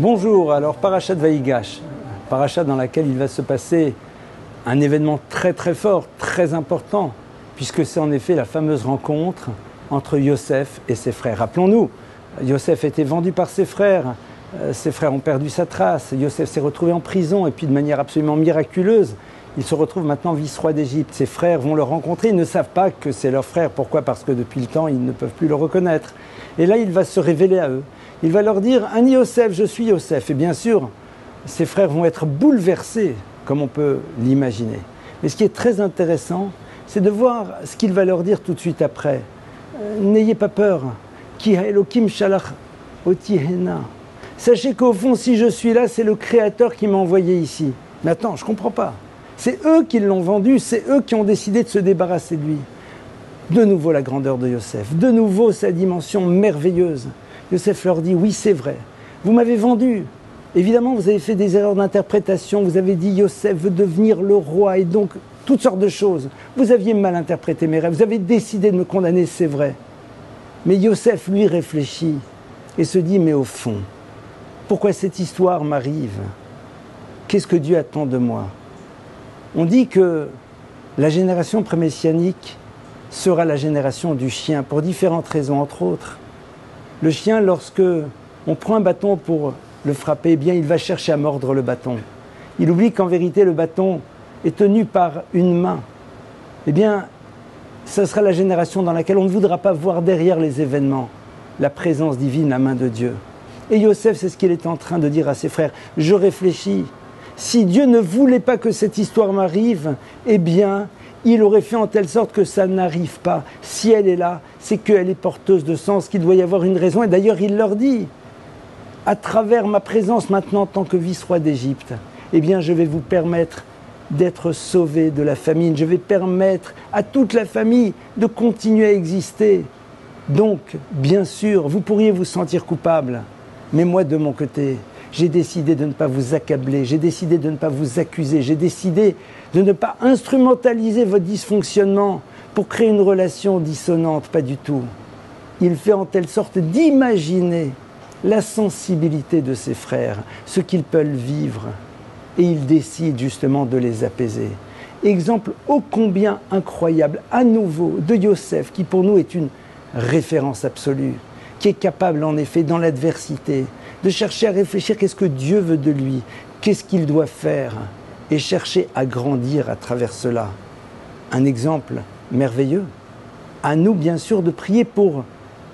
Bonjour, alors Parashat Vaïgash, Parashat dans laquelle il va se passer un événement très très fort, très important, puisque c'est en effet la fameuse rencontre entre Yosef et ses frères. Rappelons-nous, Yosef était vendu par ses frères ont perdu sa trace, Yosef s'est retrouvé en prison et puis de manière absolument miraculeuse, il se retrouve maintenant vice-roi d'Égypte. Ses frères vont le rencontrer, ils ne savent pas que c'est leur frère. Pourquoi ? Parce que depuis le temps, ils ne peuvent plus le reconnaître. Et là, il va se révéler à eux. Il va leur dire « Ani Yosef, je suis Yosef ». Et bien sûr, ses frères vont être bouleversés, comme on peut l'imaginer. Mais ce qui est très intéressant, c'est de voir ce qu'il va leur dire tout de suite après. N'ayez pas peur. Ki ha'elokim shalach oti hena. Sachez qu'au fond, si je suis là, c'est le Créateur qui m'a envoyé ici. Mais attends, je ne comprends pas. C'est eux qui l'ont vendu, c'est eux qui ont décidé de se débarrasser de lui. De nouveau la grandeur de Yosef, de nouveau sa dimension merveilleuse. Yosef leur dit, oui c'est vrai, vous m'avez vendu. Évidemment vous avez fait des erreurs d'interprétation, vous avez dit Yosef veut devenir le roi et donc toutes sortes de choses. Vous aviez mal interprété mes rêves, vous avez décidé de me condamner, c'est vrai. Mais Yosef lui réfléchit et se dit, mais au fond, pourquoi cette histoire m'arrive? Qu'est-ce que Dieu attend de moi? On dit que la génération pré-messianique sera la génération du chien, pour différentes raisons, entre autres. Le chien, lorsque on prend un bâton pour le frapper, eh bien, il va chercher à mordre le bâton. Il oublie qu'en vérité, le bâton est tenu par une main. Eh bien, ce sera la génération dans laquelle on ne voudra pas voir derrière les événements la présence divine, la main de Dieu. Et Yosef, c'est ce qu'il est en train de dire à ses frères. Je réfléchis. Si Dieu ne voulait pas que cette histoire m'arrive, eh bien, il aurait fait en telle sorte que ça n'arrive pas. Si elle est là, c'est qu'elle est porteuse de sens, qu'il doit y avoir une raison. Et d'ailleurs, il leur dit, à travers ma présence maintenant en tant que vice-roi d'Égypte, eh bien, je vais vous permettre d'être sauvés de la famine. Je vais permettre à toute la famille de continuer à exister. Donc, bien sûr, vous pourriez vous sentir coupable. Mais moi, de mon côté, j'ai décidé de ne pas vous accabler, j'ai décidé de ne pas vous accuser, j'ai décidé de ne pas instrumentaliser votre dysfonctionnement pour créer une relation dissonante, pas du tout. Il fait en telle sorte d'imaginer la sensibilité de ses frères, ce qu'ils peuvent vivre, et il décide justement de les apaiser. Exemple ô combien incroyable, à nouveau, de Yosef, qui pour nous est une référence absolue, qui est capable en effet, dans l'adversité, de chercher à réfléchir qu'est-ce que Dieu veut de lui, qu'est-ce qu'il doit faire, et chercher à grandir à travers cela. Un exemple merveilleux. À nous, bien sûr, de prier pour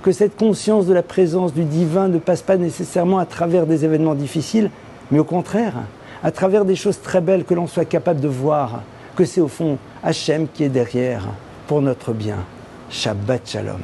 que cette conscience de la présence du divin ne passe pas nécessairement à travers des événements difficiles, mais au contraire, à travers des choses très belles, que l'on soit capable de voir que c'est au fond Hachem qui est derrière pour notre bien. Shabbat Shalom.